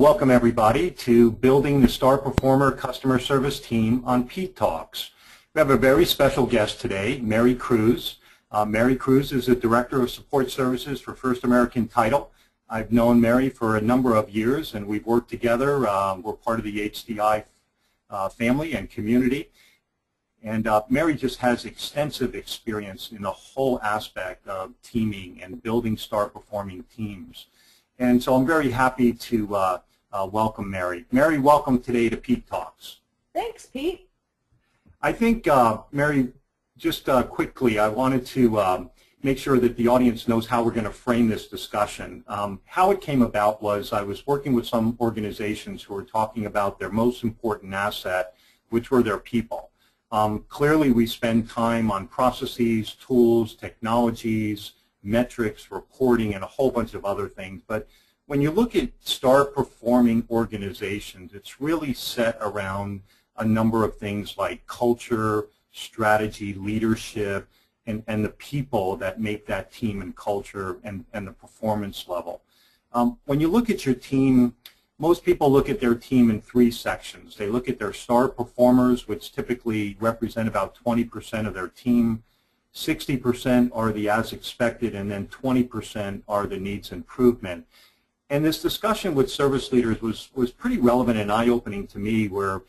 Welcome everybody to Building the Star Performer Customer Service Team on Pete Talks. We have a very special guest today, Mary Cruse. Mary Cruse is the Director of Support Services for First American Title. I've known Mary for a number of years and we've worked together. We're part of the HDI family and community. And Mary just has extensive experience in the whole aspect of teaming and building star-performing teams. And so I'm very happy to welcome Mary. Mary, welcome today to Pete Talks. Thanks, Pete. I think, Mary, just quickly, I wanted to make sure that the audience knows how we're going to frame this discussion. How it came about was I was working with some organizations who were talking about their most important asset, which were their people. Clearly, we spend time on processes, tools, technologies, metrics, reporting, and a whole bunch of other things. But when you look at star-performing organizations, it's really set around a number of things like culture, strategy, leadership, and the people that make that team and culture and the performance level. When you look at your team, most people look at their team in three sections. They look at their star performers, which typically represent about 20% of their team. 60% are the as expected, and then 20% are the needs improvement. And this discussion with service leaders was pretty relevant and eye-opening to me, where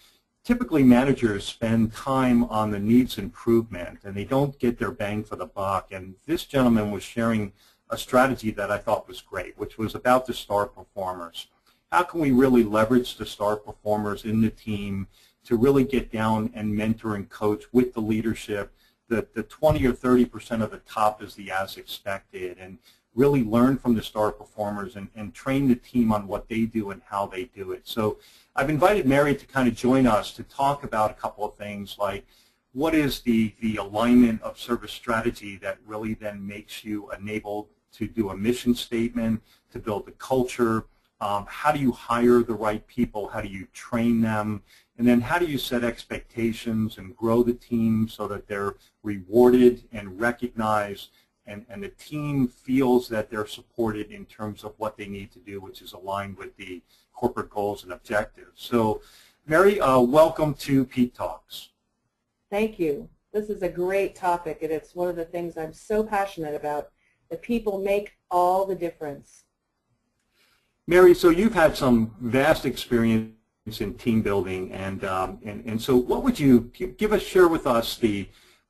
typically managers spend time on the needs improvement and they don't get their bang for the buck. And this gentleman was sharing a strategy that I thought was great, which was about the star performers. How can we really leverage the star performers in the team to really get down and mentor and coach with the leadership? The 20 or 30% of the top is the as expected, and really learn from the star performers and train the team on what they do and how they do it. So I've invited Mary to kind of join us to talk about a couple of things like what is the alignment of service strategy that really then makes you enabled to do a mission statement, to build a culture. How do you hire the right people? How do you train them? And then how do you set expectations and grow the team so that they're rewarded and recognized and the team feels that they're supported in terms of what they need to do, which is aligned with the corporate goals and objectives. So, Mary, welcome to Pete Talks. Thank you. This is a great topic, and it's one of the things I'm so passionate about. The people make all the difference. Mary, so you've had some vast experience in team building, and so what would you share with us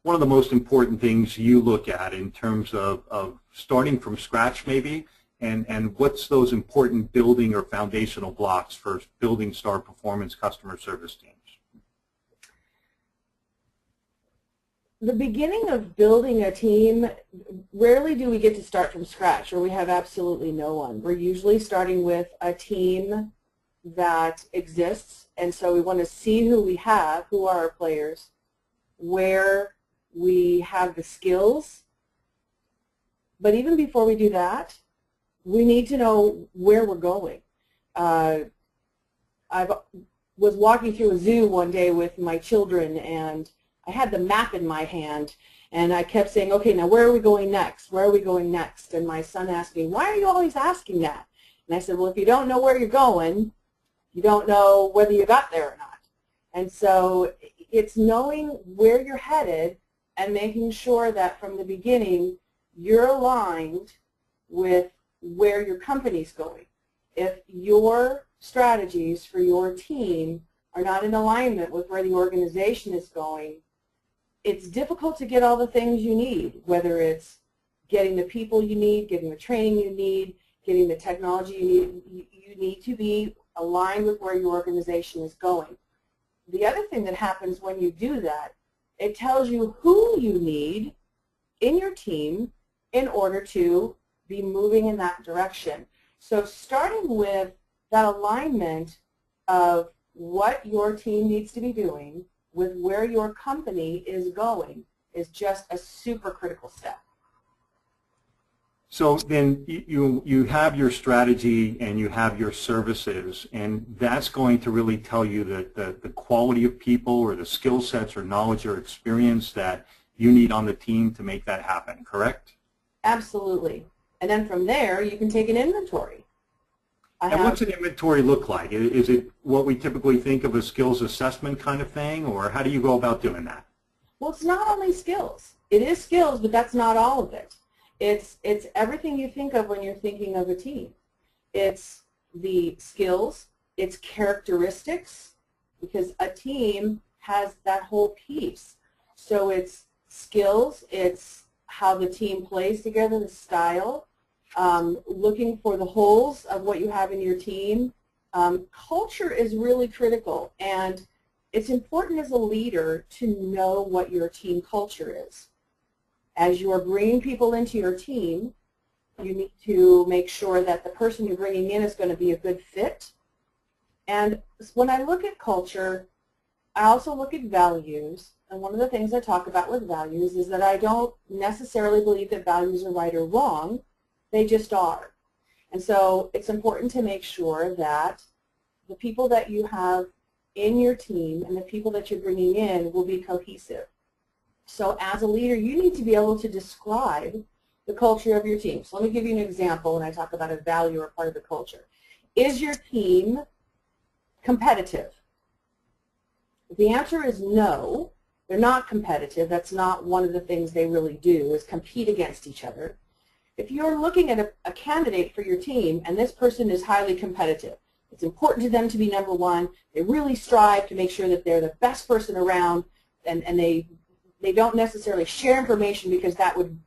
one of the most important things you look at in terms of starting from scratch maybe, and what's those important building or foundational blocks for building star performance customer service teams? The beginning of building a team, rarely do we get to start from scratch, or we have absolutely no one. We're usually starting with a team that exists, and so we want to see who we have, who are our players, where we have the skills. But even before we do that, we need to know where we're going. I was walking through a zoo one day with my children, and I had the map in my hand, and I kept saying, okay, now where are we going next? Where are we going next? And my son asked me, why are you always asking that? And I said, well, if you don't know where you're going, you don't know whether you got there or not. And so it's knowing where you're headed and making sure that from the beginning you're aligned with where your company's going. If your strategies for your team are not in alignment with where the organization is going, it's difficult to get all the things you need, whether it's getting the people you need, getting the training you need, getting the technology you need. You need to be aligned with where your organization is going. The other thing that happens when you do that, it tells you who you need in your team in order to be moving in that direction. So starting with that alignment of what your team needs to be doing with where your company is going is just a super critical step. So then you have your strategy and you have your services, and that's going to really tell you that the quality of people or the skill sets or knowledge or experience that you need on the team to make that happen, correct? Absolutely. And then from there, you can take an inventory. I And have, what's an inventory look like? Is it what we typically think of a skills assessment kind of thing, or how do you go about doing that? well, it's not only skills. It is skills, but that's not all of it. It's everything you think of when you're thinking of a team. It's the skills, it's characteristics, because a team has that whole piece. So it's skills, it's how the team plays together, the style, looking for the holes of what you have in your team. Culture is really critical, and it's important as a leader to know what your team culture is. As you are bringing people into your team, you need to make sure that the person you're bringing in is going to be a good fit. And when I look at culture, I also look at values. And one of the things I talk about with values is that I don't necessarily believe that values are right or wrong. They just are. And so it's important to make sure that the people that you have in your team and the people that you're bringing in will be cohesive. So as a leader, you need to be able to describe the culture of your team. So let me give you an example when I talk about a value or part of the culture. Is your team competitive? If the answer is no, they're not competitive. That's not one of the things they really do, is compete against each other. If you're looking at a candidate for your team and this person is highly competitive, it's important to them to be number one. They really strive to make sure that they're the best person around, and they don't necessarily share information because that would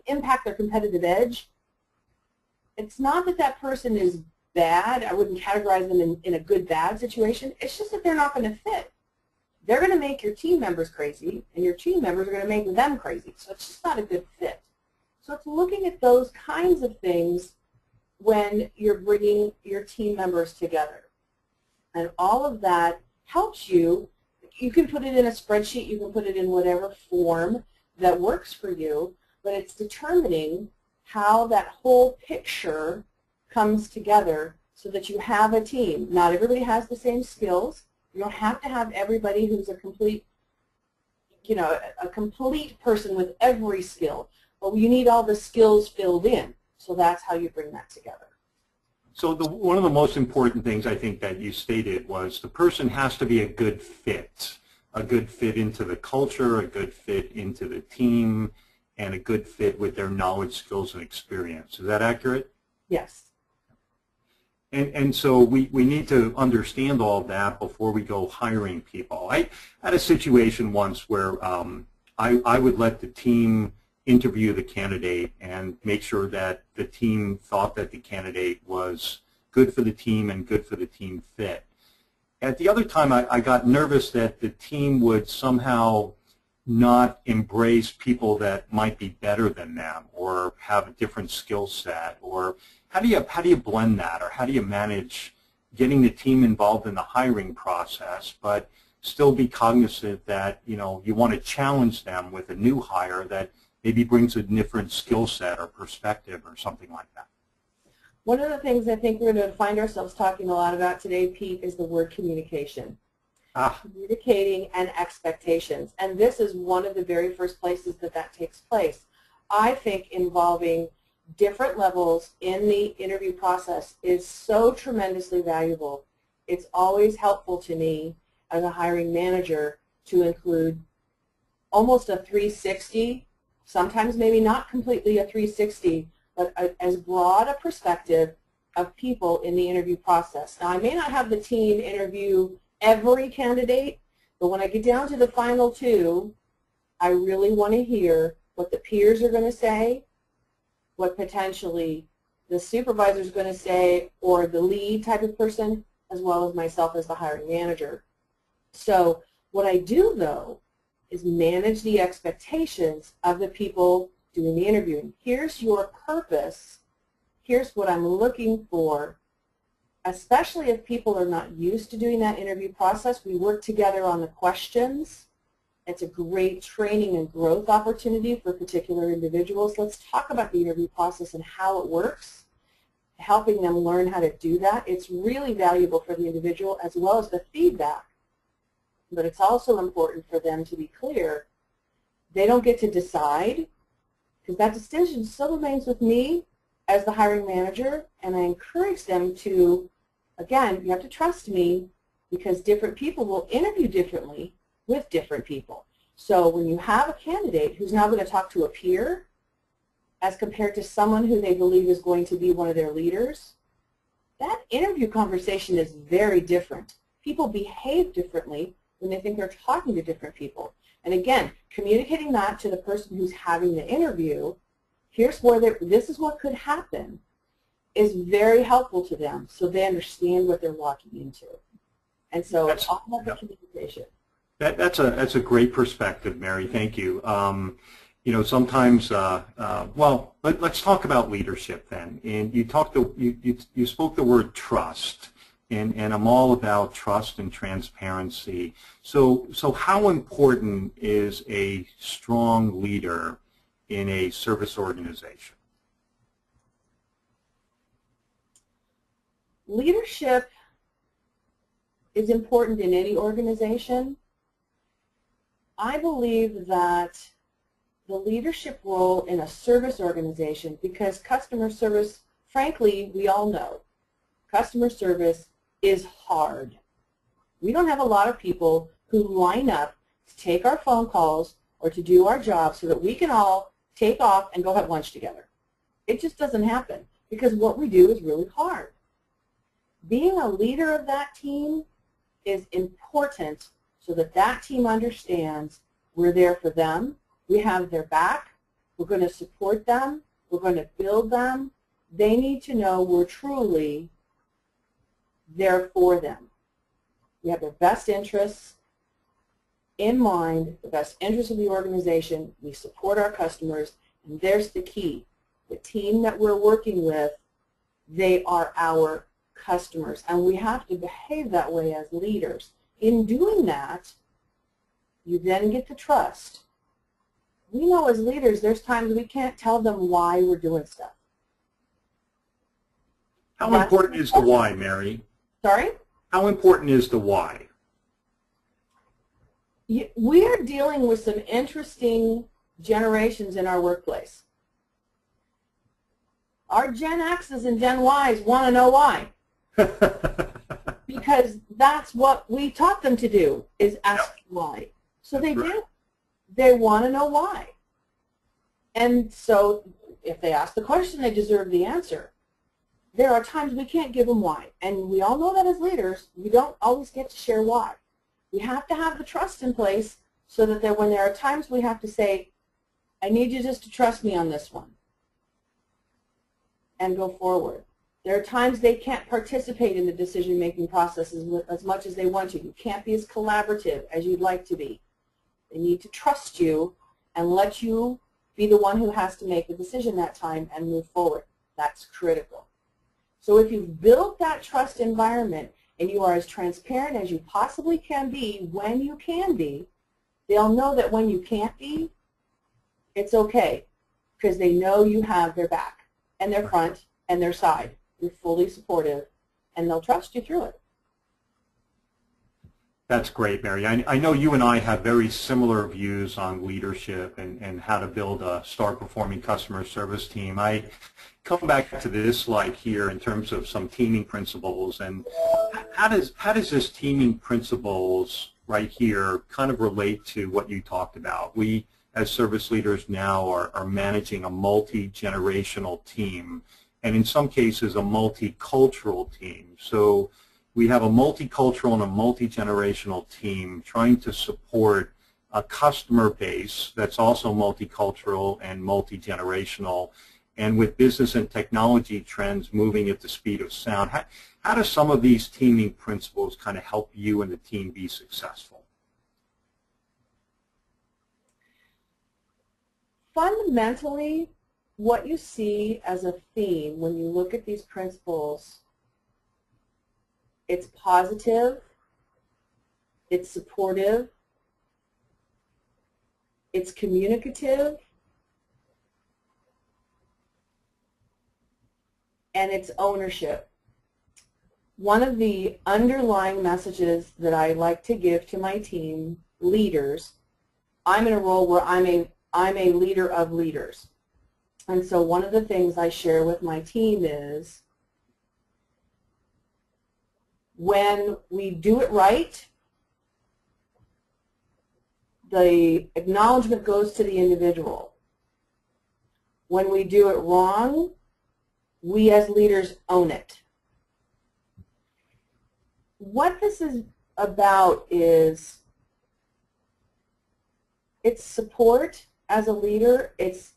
impact their competitive edge. It's not that that person is bad. I wouldn't categorize them in a good-bad situation. It's just that they're not going to fit. They're going to make your team members crazy, and your team members are going to make them crazy. So it's just not a good fit. So it's looking at those kinds of things when you're bringing your team members together. And all of that helps you. You can put it in a spreadsheet. You can put it in whatever form that works for you. But it's determining how that whole picture comes together so that you have a team. Not everybody has the same skills. You don't have to have everybody who's a complete, a complete person with every skill. But you need all the skills filled in. So that's how you bring that together. So one of the most important things I think that you stated was the person has to be a good fit into the culture, a good fit into the team, and a good fit with their knowledge, skills, and experience. Is that accurate? Yes. And so we need to understand all of that before we go hiring people. I had a situation once where I would let the team interview the candidate and make sure that the team thought that the candidate was good for the team and good for the team fit. At the other time, I got nervous that the team would somehow not embrace people that might be better than them or have a different skill set. Or how do you blend that, or how do you manage getting the team involved in the hiring process, but still be cognizant that you want to challenge them with a new hire that maybe brings a different skill set or perspective or something like that? One of the things I think we're going to find ourselves talking a lot about today, Pete, is the word communication. Communicating and expectations. And this is one of the very first places that takes place. I think involving different levels in the interview process is so tremendously valuable. It's always helpful to me as a hiring manager to include almost a 360, sometimes maybe not completely a 360, but as broad a perspective of people in the interview process. Now, I may not have the team interview every candidate, but when I get down to the final two, I really want to hear what the peers are going to say, what potentially the supervisor is going to say, or the lead type of person, as well as myself as the hiring manager. So what I do, though, is manage the expectations of the people doing the interviewing. Here's your purpose. Here's what I'm looking for. Especially if people are not used to doing that interview process, we work together on the questions. It's a great training and growth opportunity for particular individuals. Let's talk about the interview process and how it works, helping them learn how to do that. It's really valuable for the individual as well as the feedback. But it's also important for them to be clear. They don't get to decide, because that decision still remains with me as the hiring manager, and I encourage them to, again, you have to trust me because different people will interview differently with different people. So when you have a candidate who's now going to talk to a peer as compared to someone who they believe is going to be one of their leaders, that interview conversation is very different. People behave differently when they think they're talking to different people. And again, communicating that to the person who's having the interview, here's where this is what could happen, is very helpful to them so they understand what they're walking into. And so it's all about the communication. That's a great perspective, Mary. Thank you. You know, sometimes, well, let's talk about leadership then. And you spoke the word trust, and I'm all about trust and transparency. So how important is a strong leader in a service organization? Leadership is important in any organization. I believe that the leadership role in a service organization, because customer service, frankly, we all know, customer service is hard. We don't have a lot of people who line up to take our phone calls or to do our job so that we can all take off and go have lunch together. It just doesn't happen because what we do is really hard. Being a leader of that team is important so that that team understands we're there for them, we have their back, we're going to support them, we're going to build them. They need to know we're truly there for them. We have their best interests in mind, the best interests of the organization. We support our customers, and there's the key. The team that we're working with, they are our customers, and we have to behave that way as leaders. In doing that, you then get the trust. We know as leaders there's times we can't tell them why we're doing stuff. How important is the why, Mary? Sorry? How important is the why? We are dealing with some interesting generations in our workplace. Our Gen X's and Gen Y's want to know why. Because that's what we taught them to do, is ask why. So they do. They want to know why. And so if they ask the question, they deserve the answer. There are times we can't give them why. And we all know that as leaders, we don't always get to share why. We have to have the trust in place so that when there are times we have to say, I need you just to trust me on this one, and go forward. There are times they can't participate in the decision-making processes as much as they want to. You can't be as collaborative as you'd like to be. They need to trust you and let you be the one who has to make the decision that time and move forward. That's critical. So if you've built that trust environment and you are as transparent as you possibly can be when you can be, they'll know that when you can't be, it's okay, because they know you have their back and their front and their side. You're fully supportive, and they'll trust you through it. That's great, Mary. I know you and I have very similar views on leadership and how to build a star-performing customer service team. I come back to this slide here in terms of some teaming principles, and how does this teaming principles right here kind of relate to what you talked about? We, as service leaders now, are managing a multi-generational team, and in some cases a multicultural team. So we have a multicultural and a multi-generational team trying to support a customer base that's also multicultural and multi-generational, and with business and technology trends moving at the speed of sound. How do some of these teaming principles kind of help you and the team be successful? Fundamentally, what you see as a theme when you look at these principles, it's positive, it's supportive, it's communicative, and it's ownership. One of the underlying messages that I like to give to my team leaders, I'm in a role where I'm a leader of leaders. And so one of the things I share with my team is when we do it right, the acknowledgement goes to the individual. When we do it wrong, we as leaders own it. What this is about is it's support as a leader. It's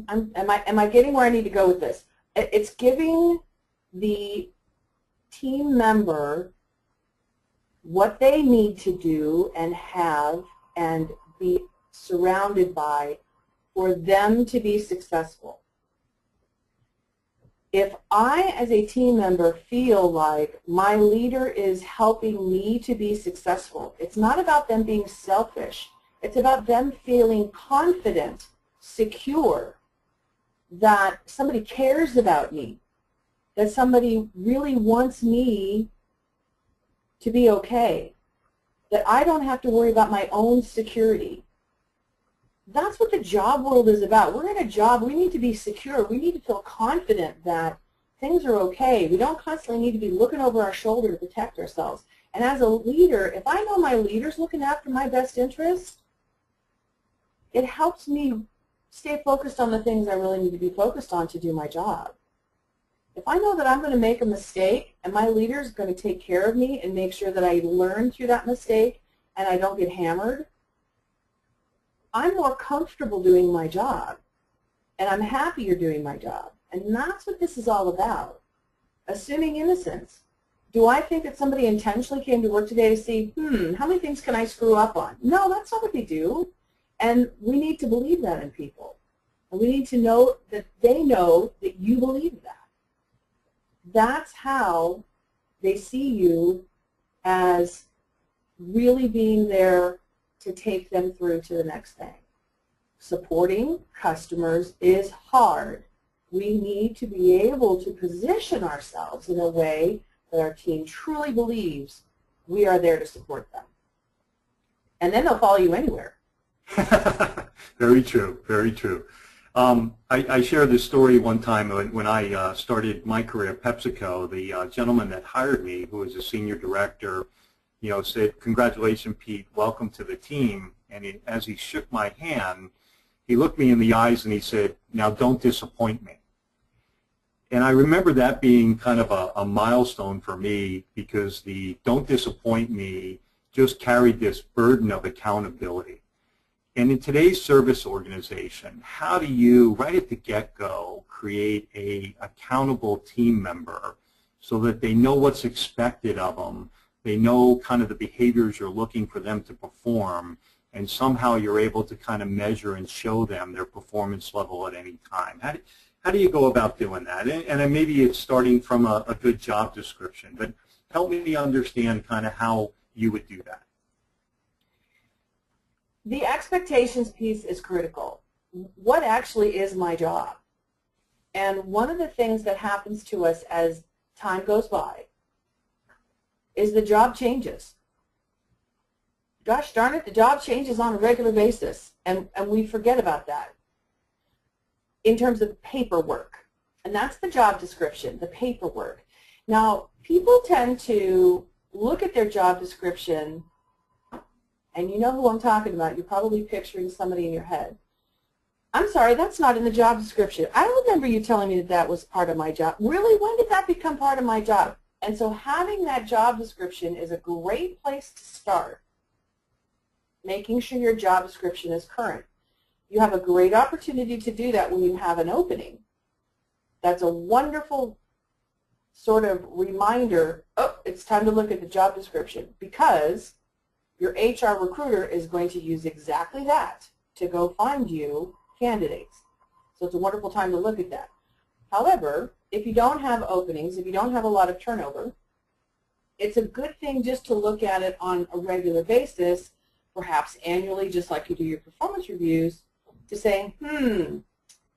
am I getting where I need to go with this? It's giving the team member what they need to do and have and be surrounded by for them to be successful. If I, as a team member, feel like my leader is helping me to be successful, it's not about them being selfish. It's about them feeling confident, secure, that somebody cares about me, that somebody really wants me to be okay, that I don't have to worry about my own security. That's what the job world is about. We're in a job, we need to be secure. We need to feel confident that things are okay. We don't constantly need to be looking over our shoulder to protect ourselves. And as a leader, if I know my leader's looking after my best interest, it helps me stay focused on the things I really need to be focused on to do my job. If I know that I'm going to make a mistake and my leader is going to take care of me and make sure that I learn through that mistake and I don't get hammered, I'm more comfortable doing my job and I'm happier doing my job. And that's what this is all about. Assuming innocence. Do I think that somebody intentionally came to work today to see, how many things can I screw up on? No, that's not what they do. And we need to believe that in people. And we need to know that they know that you believe that. That's how they see you as really being there to take them through to the next thing. Supporting customers is hard. We need to be able to position ourselves in a way that our team truly believes we are there to support them. And then they'll follow you anywhere. Very true, very true. I shared this story one time when I started my career at PepsiCo. The gentleman that hired me, who was a senior director, said, "Congratulations, Pete, welcome to the team." And as he shook my hand, he looked me in the eyes and he said, "Now don't disappoint me." And I remember that being kind of a milestone for me, because the "don't disappoint me" just carried this burden of accountability. And in today's service organization, how do you, right at the get-go, create an accountable team member so that they know what's expected of them, they know kind of the behaviors you're looking for them to perform, and somehow you're able to kind of measure and show them their performance level at any time? How do you go about doing that? And maybe it's starting from a good job description, but help me understand kind of how you would do that. The expectations piece is critical. What actually is my job? And one of the things that happens to us as time goes by is the job changes. Gosh darn it, the job changes on a regular basis, and we forget about that in terms of paperwork. And that's the job description, the paperwork. Now, people tend to look at their job description, and you know who I'm talking about. You're probably picturing somebody in your head. I'm sorry, that's not in the job description. I don't remember you telling me that that was part of my job. Really, when did that become part of my job? And so having that job description is a great place to start, making sure your job description is current. You have a great opportunity to do that when you have an opening. That's a wonderful sort of reminder, oh, it's time to look at the job description, because your HR recruiter is going to use exactly that to go find you candidates. So it's a wonderful time to look at that. However, if you don't have openings, if you don't have a lot of turnover, it's a good thing just to look at it on a regular basis, perhaps annually, just like you do your performance reviews, to say,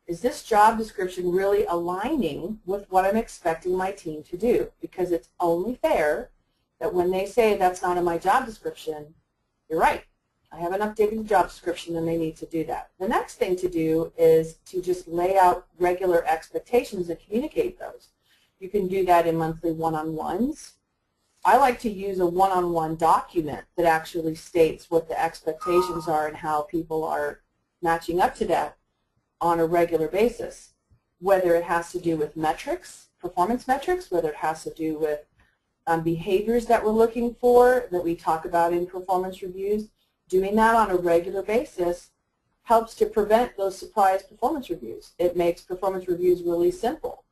is this job description really aligning with what I'm expecting my team to do? Because it's only fair that when they say that's not in my job description, you're right. I haven't updated the job description, and they need to do that. The next thing to do is to just lay out regular expectations and communicate those. You can do that in monthly one-on-ones. I like to use a one-on-one document that actually states what the expectations are and how people are matching up to that on a regular basis, whether it has to do with metrics, performance metrics, whether it has to do with behaviors that we're looking for that we talk about in performance reviews. Doing that on a regular basis helps to prevent those surprise performance reviews. It makes performance reviews really simple.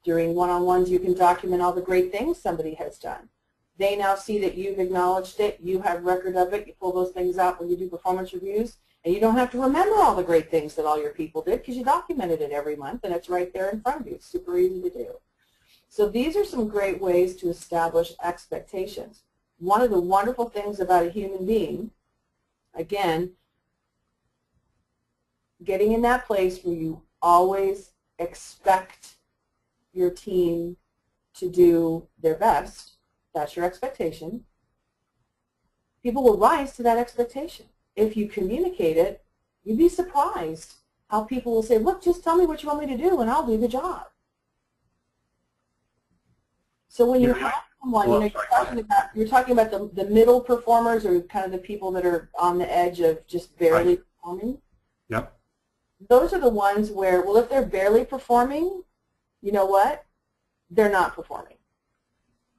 During one-on-ones, you can document all the great things somebody has done. They now see that you've acknowledged it, you have record of it, you pull those things out when you do performance reviews, and you don't have to remember all the great things that all your people did because you documented it every month and it's right there in front of you. It's super easy to do. So these are some great ways to establish expectations. One of the wonderful things about a human being, again, getting in that place where you always expect your team to do their best, that's your expectation, people will rise to that expectation. If you communicate it, you'd be surprised how people will say, look, just tell me what you want me to do and I'll do the job. So when you have someone, you know, you're talking about the middle performers or kind of the people that are on the edge of just barely performing. Yep. Those are the ones where, well, if they're barely performing, you know what? They're not performing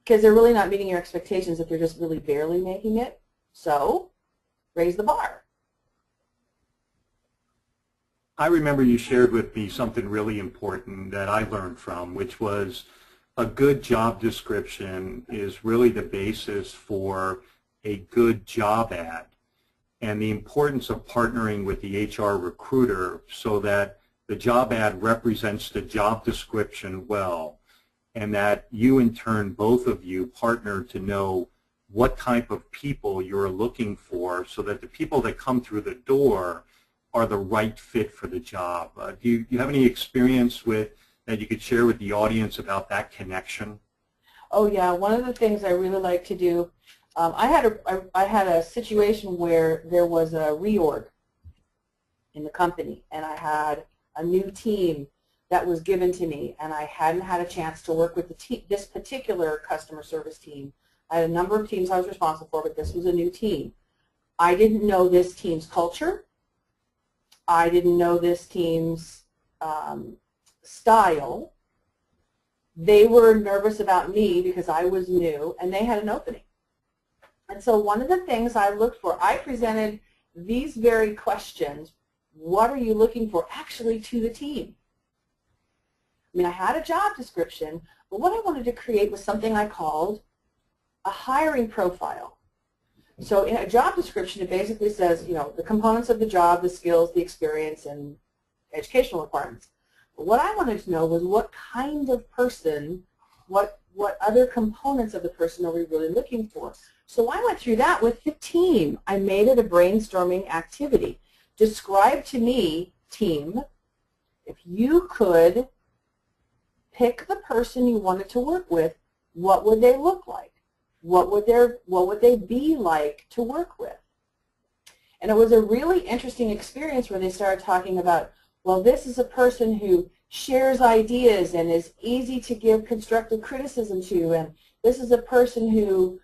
because they're really not meeting your expectations if they're just really barely making it. So raise the bar. I remember you shared with me something really important that I learned from, which was a good job description is really the basis for a good job ad, and the importance of partnering with the HR recruiter so that the job ad represents the job description well, and that you in turn, both of you, partner to know what type of people you're looking for so that the people that come through the door are the right fit for the job. Do you have any experience with that you could share with the audience about that connection? Oh yeah, one of the things I really like to do, I had a situation where there was a reorg in the company, and I had a new team that was given to me, and I hadn't had a chance to work with this particular customer service team. I had a number of teams I was responsible for, but this was a new team. I didn't know this team's culture. I didn't know this team's style. They were nervous about me because I was new, and they had an opening. And so one of the things I looked for, I presented these very questions, what are you looking for, actually to the team. I mean, I had a job description, but what I wanted to create was something I called a hiring profile. So in a job description, it basically says, you know, the components of the job, the skills, the experience, and educational requirements. But what I wanted to know was what kind of person, what other components of the person are we really looking for? So I went through that with the team. I made it a brainstorming activity. Describe to me, team, if you could pick the person you wanted to work with, what would they look like? What would they be like to work with? And it was a really interesting experience where they started talking about, well, this is a person who shares ideas and is easy to give constructive criticism to, and this is a person who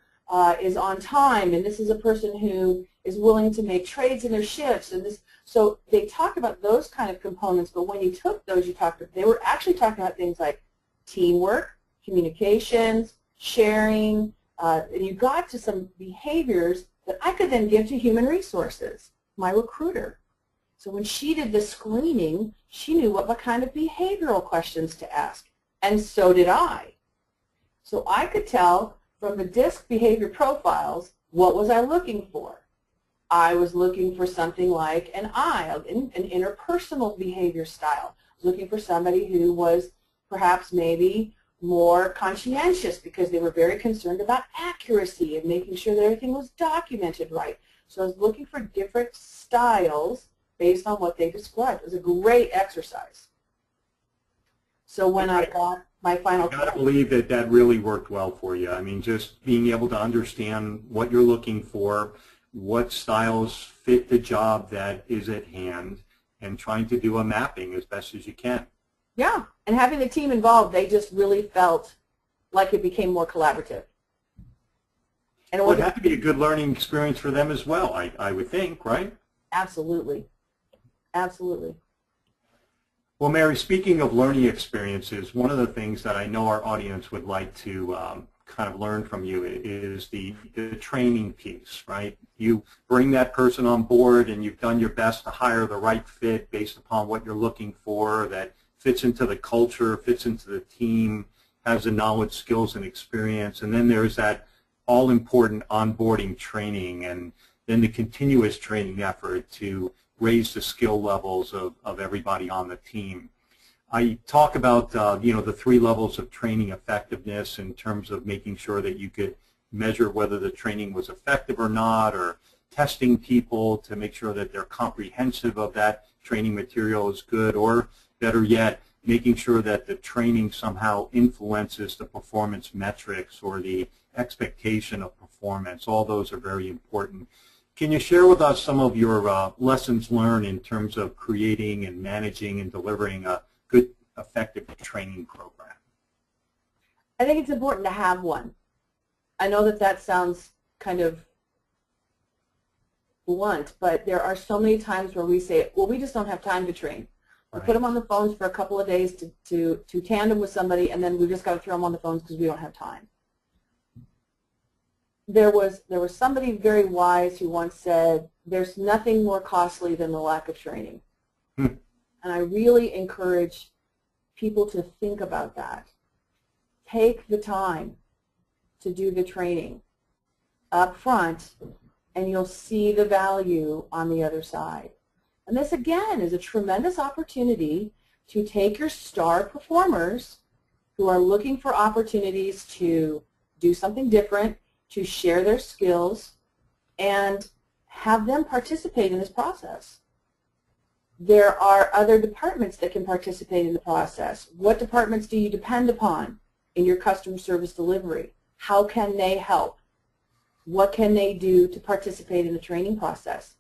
is on time, and this is a person who is willing to make trades in their shifts, and this. So they talk about those kind of components, but when you took those, they were actually talking about things like teamwork, communications, sharing, and you got to some behaviors that I could then give to human resources, my recruiter. So when she did the screening, she knew what kind of behavioral questions to ask, and so did I. So I could tell from the DISC behavior profiles, what was I looking for? I was looking for something like an interpersonal behavior style. I was looking for somebody who was perhaps maybe more conscientious because they were very concerned about accuracy and making sure that everything was documented right. So I was looking for different styles based on what they described. It was a great exercise. So when I got my final I gotta believe that really worked well for you. I mean, just being able to understand what you're looking for, what styles fit the job that is at hand, and trying to do a mapping as best as you can. Yeah, and having the team involved, they just really felt like it became more collaborative. And Well, it had to be a good learning experience for them as well, I would think, right? Absolutely. Absolutely. Well, Mary, speaking of learning experiences, one of the things that I know our audience would like to kind of learn from you is the training piece, right? You bring that person on board and you've done your best to hire the right fit based upon what you're looking for, that fits into the culture, fits into the team, has the knowledge, skills, and experience. And then there's that all-important onboarding training and then the continuous training effort to raise the skill levels of everybody on the team. I talk about the 3 levels of training effectiveness in terms of making sure that you could measure whether the training was effective or not, or testing people to make sure that they're comprehensive of that training material is good, or better yet, making sure that the training somehow influences the performance metrics or the expectation of performance. All those are very important. Can you share with us some of your lessons learned in terms of creating and managing and delivering a good, effective training program? I think it's important to have one. I know that that sounds kind of blunt, but there are so many times where we say, well, we just don't have time to train. We put them on the phones for a couple of days to tandem with somebody, and then we just got to throw them on the phones because we don't have time. There was somebody very wise who once said, there's nothing more costly than the lack of training. And I really encourage people to think about that. Take the time to do the training up front, and you'll see the value on the other side. And this, again, is a tremendous opportunity to take your star performers who are looking for opportunities to do something different, to share their skills, and have them participate in this process. There are other departments that can participate in the process. What departments do you depend upon in your customer service delivery? How can they help? What can they do to participate in the training process?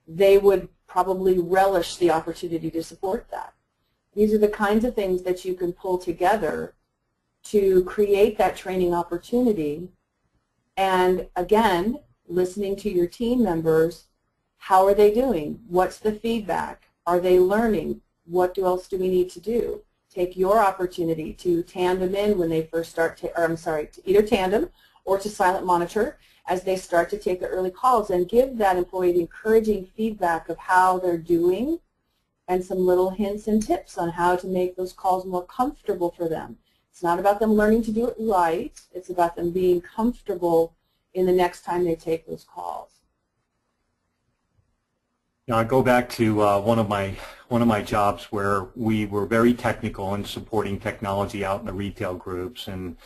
They would probably relish the opportunity to support that. These are the kinds of things that you can pull together to create that training opportunity. And again, listening to your team members, how are they doing? What's the feedback? Are they learning? What else do we need to do? Take your opportunity to tandem in when they first start to either tandem or to silent monitor as they start to take the early calls, and give that employee the encouraging feedback of how they're doing and some little hints and tips on how to make those calls more comfortable for them. It's not about them learning to do it right. It's about them being comfortable in the next time they take those calls. Now, I go back to one of my jobs where we were very technical in supporting technology out in the retail groups, and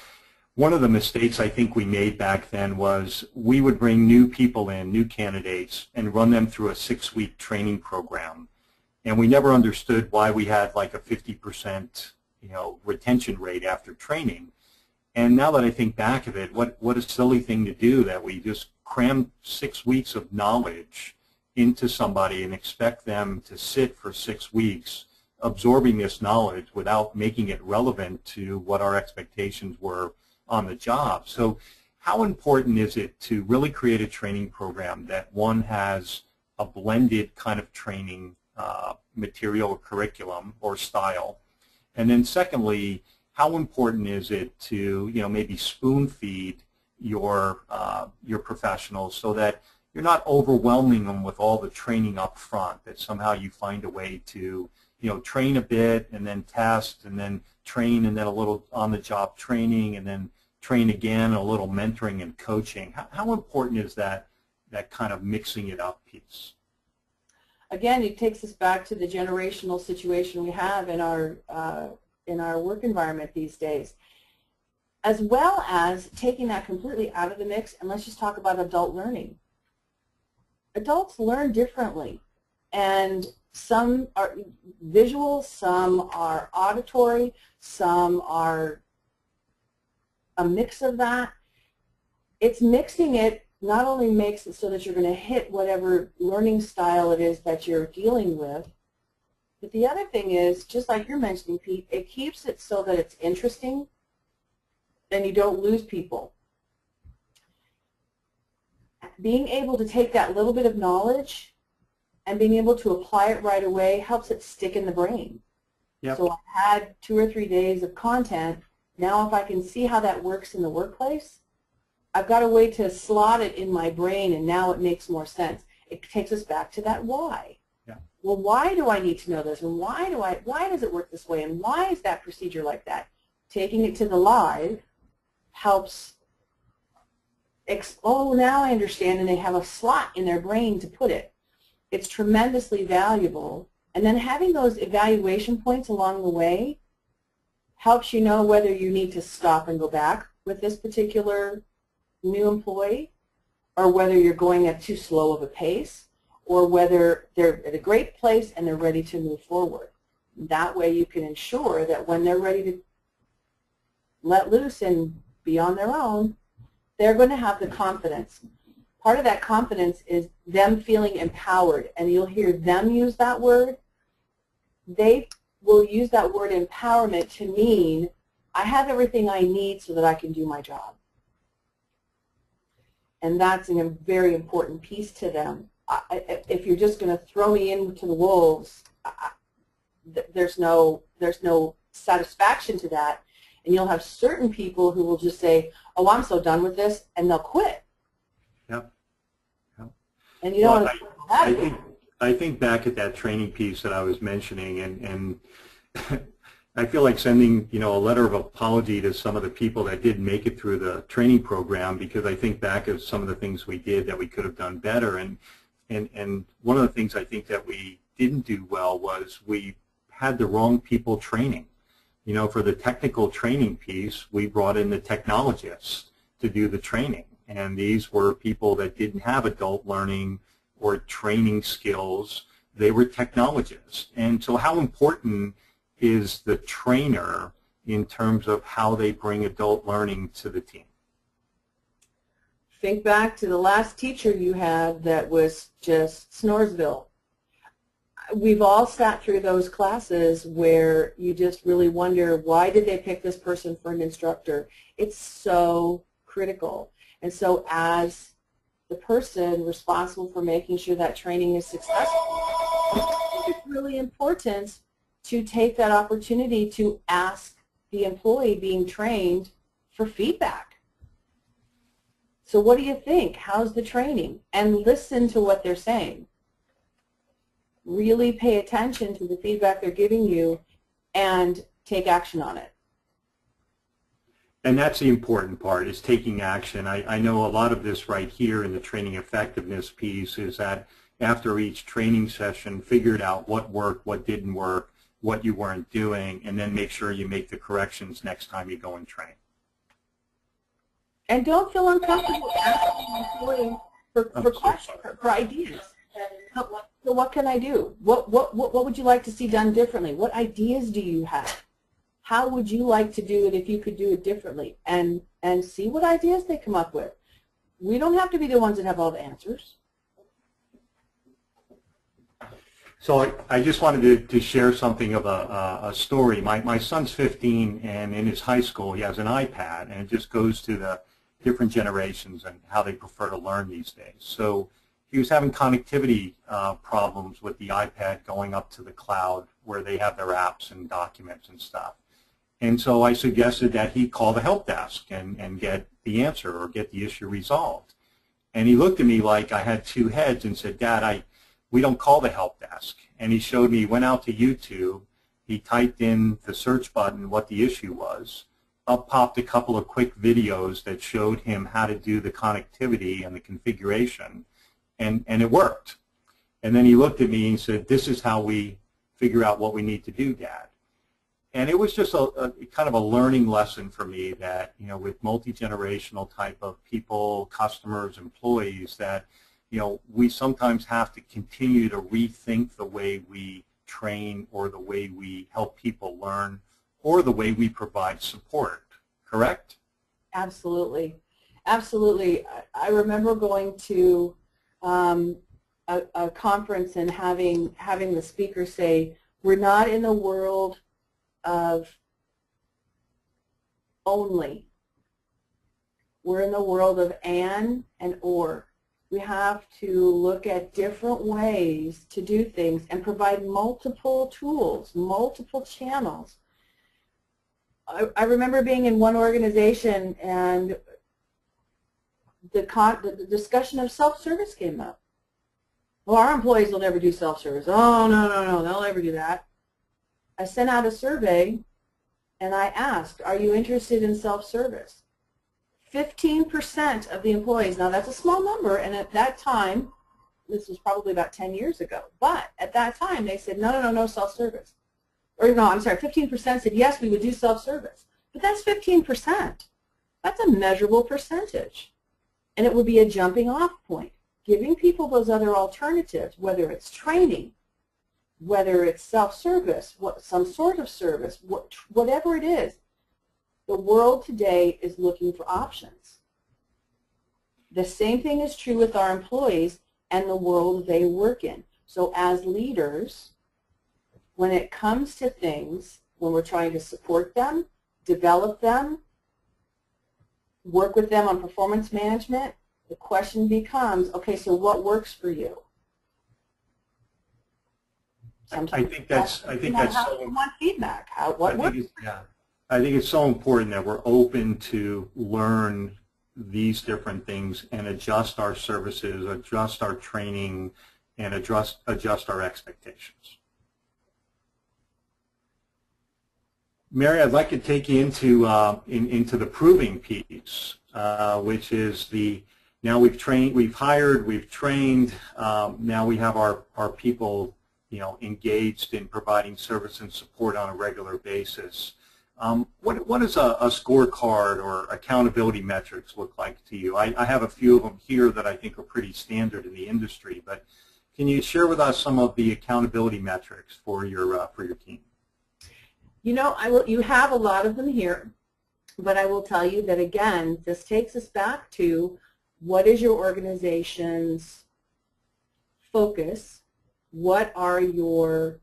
one of the mistakes I think we made back then was we would bring new people in, new candidates, and run them through a 6-week training program, and we never understood why we had like a 50% retention rate after training. And now that I think back of it, what a silly thing to do, that we just cram 6 weeks of knowledge into somebody and expect them to sit for 6 weeks absorbing this knowledge without making it relevant to what our expectations were on the job. So how important is it to really create a training program that, one, has a blended kind of training material or curriculum or style, and then secondly, how important is it to maybe spoon feed your professionals so that you're not overwhelming them with all the training up front, that somehow you find a way to train a bit and then test and then train and then a little on-the-job training and then train again, a little mentoring and coaching. How important is that kind of mixing it up piece? Again, it takes us back to the generational situation we have in our work environment these days, as well as taking that completely out of the mix, and let's just talk about adult learning. Adults learn differently, and some are visual, some are auditory, some are a mix of that. It's mixing it not only makes it so that you're going to hit whatever learning style it is that you're dealing with, but the other thing is, just like you're mentioning, Pete, it keeps it so that it's interesting and you don't lose people. Being able to take that little bit of knowledge and being able to apply it right away helps it stick in the brain. Yep. So I had 2 or 3 days of content. Now if I can see how that works in the workplace, I've got a way to slot it in my brain, and now it makes more sense. It takes us back to that why. Yeah. Well, why do I need to know this, and why does it work this way, and why is that procedure like that? Taking it to the live helps. Oh, now I understand, and they have a slot in their brain to put it. It's tremendously valuable, and then having those evaluation points along the way helps you know whether you need to stop and go back with this particular new employee, or whether you're going at too slow of a pace, or whether they're at a great place and they're ready to move forward. That way you can ensure that when they're ready to let loose and be on their own, they're going to have the confidence. Part of that confidence is them feeling empowered, and you'll hear them use that word. They will use that word empowerment to mean, I have everything I need so that I can do my job. And that's a very important piece to them. If you're just going to throw me into the wolves, there's no satisfaction to that. And you'll have certain people who will just say, oh, I'm so done with this, and they'll quit. Yep. Yep. And you don't want to I think back at that training piece that I was mentioning, and I feel like sending, a letter of apology to some of the people that didn't make it through the training program, because I think back of some of the things we did that we could have done better. And one of the things I think that we didn't do well was we had the wrong people training. For the technical training piece, we brought in the technologists to do the training. And these were people that didn't have adult learning or training skills. They were technologists. And so how important is the trainer in terms of how they bring adult learning to the team? Think back to the last teacher you had that was just Snoresville. We've all sat through those classes where you just really wonder, why did they pick this person for an instructor? It's so critical. And so as the person responsible for making sure that training is successful, it's really important to take that opportunity to ask the employee being trained for feedback. So what do you think? How's the training? And listen to what they're saying. Really pay attention to the feedback they're giving you and take action on it. And that's the important part, is taking action. I know a lot of this right here in the training effectiveness piece is that after each training session, figured out what worked, what didn't work, what you weren't doing, and then make sure you make the corrections next time you go and train. And don't feel uncomfortable asking the employee for questions, for ideas. So what can I do? What would you like to see done differently? What ideas do you have? How would you like to do it if you could do it differently? And see what ideas they come up with. We don't have to be the ones that have all the answers. So I just wanted to share something of a story. My son's 15, and in his high school he has an iPad, and it just goes to the different generations and how they prefer to learn these days. So he was having connectivity problems with the iPad going up to the cloud where they have their apps and documents and stuff. And so I suggested that he call the help desk and get the answer or get the issue resolved. And he looked at me like I had two heads and said, Dad, we don't call the help desk. And he showed me, he went out to YouTube, he typed in the search button what the issue was. Up popped a couple of quick videos that showed him how to do the connectivity and the configuration, and it worked. And then he looked at me and said, this is how we figure out what we need to do, Dad. And it was just a kind of a learning lesson for me that, with multi-generational type of people, customers, employees, that, we sometimes have to continue to rethink the way we train or the way we help people learn or the way we provide support, correct? Absolutely. Absolutely. I remember going to a conference and having the speaker say, we're not in the world of only. We're in the world of and or. We have to look at different ways to do things and provide multiple tools, multiple channels. I remember being in one organization and the discussion of self-service came up. Well, our employees will never do self-service. Oh, no, they'll never do that. I sent out a survey and I asked, are you interested in self-service? 15% of the employees, now that's a small number, and at that time, this was probably about 10 years ago, but at that time they said, no self-service. Or no, I'm sorry, 15% said, yes, we would do self-service. But that's 15%. That's a measurable percentage. And it would be a jumping off point, giving people those other alternatives, whether it's training, whether it's self-service, some sort of service, whatever it is. The world today is looking for options. The same thing is true with our employees and the world they work in. So as leaders, when it comes to things, when we're trying to support them, develop them, work with them on performance management, the question becomes, okay, so what works for you? I think that's so. You want feedback. What works? Yeah. I think it's so important that we're open to learn these different things and adjust our services, adjust our training, and adjust our expectations. Mary, I'd like to take you into the proving piece, which is now we've trained, we've hired, we've trained, now we have our people, engaged in providing service and support on a regular basis. What does a scorecard or accountability metrics look like to you? I have a few of them here that I think are pretty standard in the industry, but can you share with us some of the accountability metrics for your team? You have a lot of them here, but I will tell you that, again, this takes us back to what is your organization's focus? What are your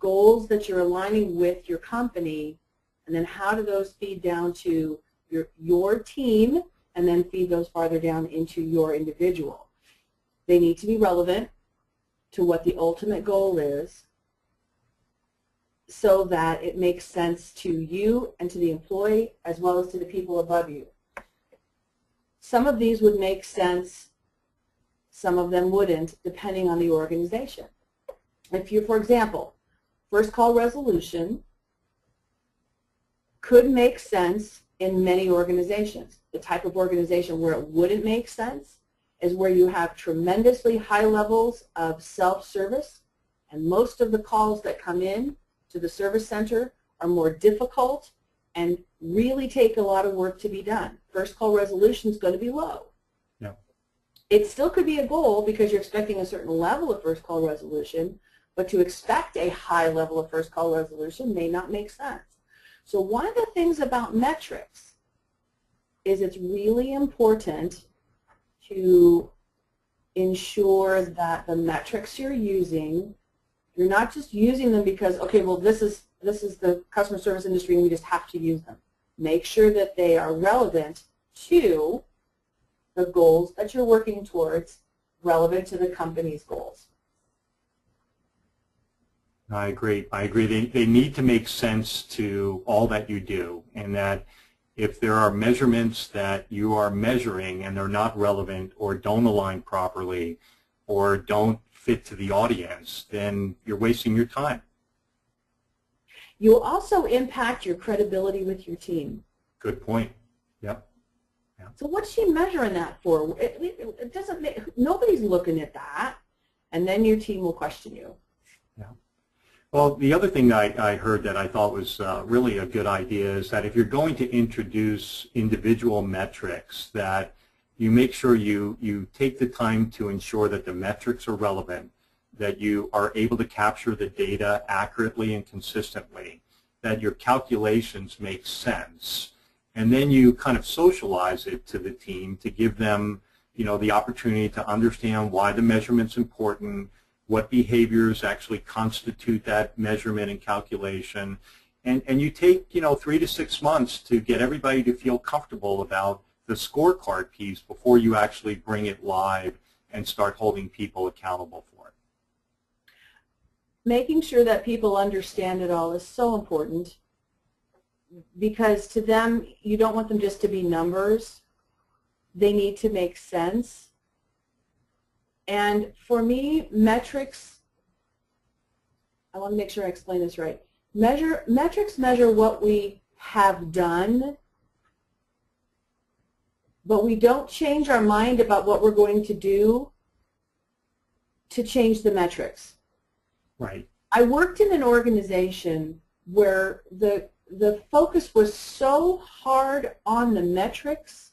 goals that you're aligning with your company, and then how do those feed down to your team, and then feed those farther down into your individual? They need to be relevant to what the ultimate goal is so that it makes sense to you and to the employee as well as to the people above you. Some of these would make sense, some of them wouldn't, depending on the organization. If you, for example, first call resolution could make sense in many organizations. The type of organization where it wouldn't make sense is where you have tremendously high levels of self-service, and most of the calls that come in to the service center are more difficult and really take a lot of work to be done. First call resolution is going to be low. Yeah. It still could be a goal because you're expecting a certain level of first call resolution, but to expect a high level of first call resolution may not make sense. So one of the things about metrics is it's really important to ensure that the metrics you're using, you're not just using them because, okay, well, this is the customer service industry and we just have to use them. Make sure that they are relevant to the goals that you're working towards, relevant to the company's goals. I agree. They need to make sense to all that you do, and that if there are measurements that you are measuring and they're not relevant or don't align properly or don't fit to the audience, then you're wasting your time. You'll also impact your credibility with your team. Good point. Yep. Yeah. So what's she measuring that for? It doesn't make, nobody's looking at that, and then your team will question you. Yeah. Well, the other thing I heard that I thought was really a good idea is that if you're going to introduce individual metrics, that you make sure you take the time to ensure that the metrics are relevant, that you are able to capture the data accurately and consistently, that your calculations make sense, and then you kind of socialize it to the team to give them, the opportunity to understand why the measurement's important, what behaviors actually constitute that measurement and calculation. And you take, 3 to 6 months to get everybody to feel comfortable about the scorecard piece before you actually bring it live and start holding people accountable for it. Making sure that people understand it all is so important, because to them, you don't want them just to be numbers. They need to make sense. And for me, metrics, I want to make sure I explain this right. Metrics measure what we have done, but we don't change our mind about what we're going to do to change the metrics. Right. I worked in an organization where the focus was so hard on the metrics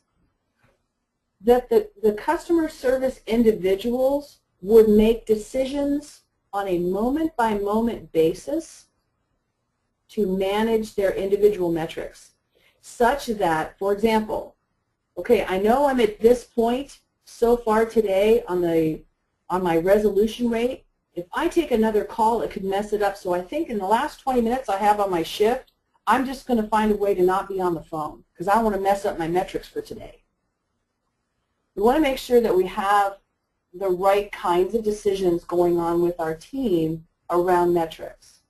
that the customer service individuals would make decisions on a moment-by-moment basis to manage their individual metrics, such that, for example, okay, I know I'm at this point so far today on my resolution rate. If I take another call, it could mess it up. So I think in the last 20 minutes I have on my shift, I'm just going to find a way to not be on the phone because I don't want to mess up my metrics for today. We want to make sure that we have the right kinds of decisions going on with our team around metrics.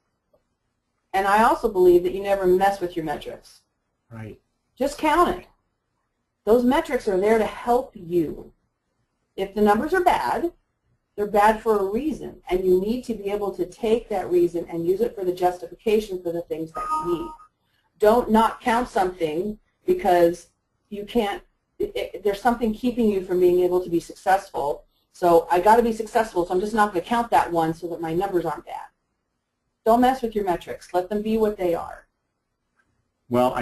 And I also believe that you never mess with your metrics. Right. Just count it. Those metrics are there to help you. If the numbers are bad, they're bad for a reason, and you need to be able to take that reason and use it for the justification for the things that you need. Don't not count something because you can't, there's something keeping you from being able to be successful. So I got to be successful, so I'm just not going to count that one so that my numbers aren't bad. Don't mess with your metrics. Let them be what they are. Well,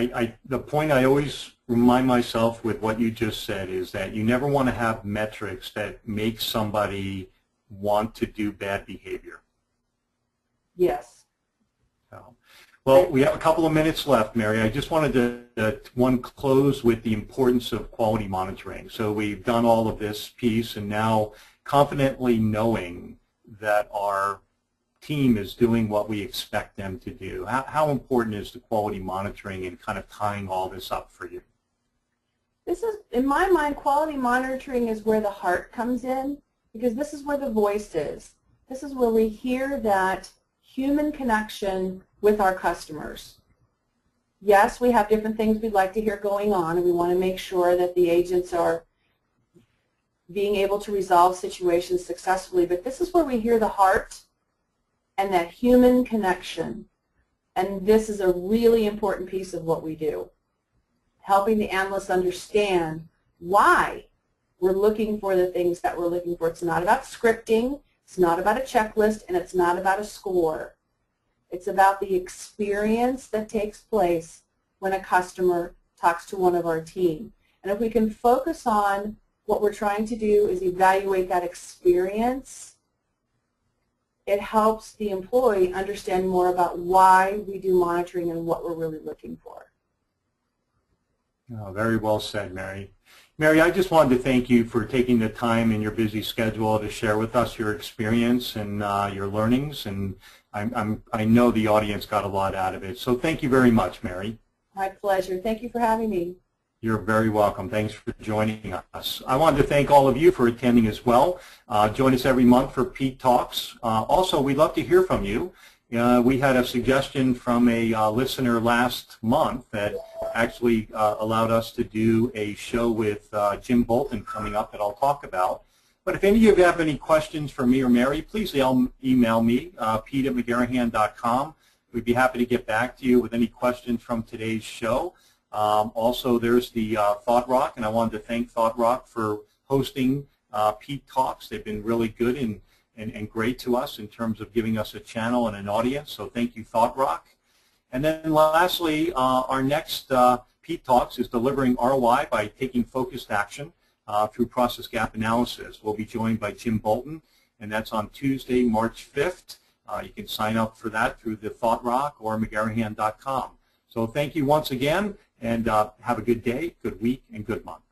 the point I always remind myself with what you just said is that you never want to have metrics that make somebody want to do bad behavior. Yes. So, well, we have a couple of minutes left, Mary. I just wanted to close with the importance of quality monitoring. So we've done all of this piece, and now confidently knowing that our team is doing what we expect them to do. How important is the quality monitoring and kind of tying all this up for you? This is, in my mind, quality monitoring is where the heart comes in, because this is where the voice is. This is where we hear that human connection with our customers. Yes, we have different things we'd like to hear going on, and we want to make sure that the agents are being able to resolve situations successfully, but this is where we hear the heart and that human connection. And this is a really important piece of what we do, helping the analysts understand why we're looking for the things that we're looking for. It's not about scripting, it's not about a checklist, and it's not about a score. It's about the experience that takes place when a customer talks to one of our team. And if we can focus on what we're trying to do is evaluate that experience, it helps the employee understand more about why we do monitoring and what we're really looking for. Oh, very well said, Mary. Mary, I just wanted to thank you for taking the time in your busy schedule to share with us your experience and your learnings, and I know the audience got a lot out of it. So thank you very much, Mary. My pleasure. Thank you for having me. You're very welcome. Thanks for joining us. I wanted to thank all of you for attending as well. Join us every month for Pete Talks. Also, we'd love to hear from you. We had a suggestion from a listener last month that actually allowed us to do a show with Jim Bolton coming up that I'll talk about. But if any of you have any questions for me or Mary, please email me, pete@mcgarahan.com. We'd be happy to get back to you with any questions from today's show. Also, there's the Thought Rock, and I wanted to thank Thought Rock for hosting Pete Talks. They've been really good and great to us in terms of giving us a channel and an audience, so thank you, Thought Rock. And then lastly, our next Pete Talks is delivering ROI by taking focused action through process gap analysis. We'll be joined by Jim Bolton, and that's on Tuesday, March 5th. You can sign up for that through the Thought Rock or McGarahan.com. So thank you once again, and have a good day, good week, and good month.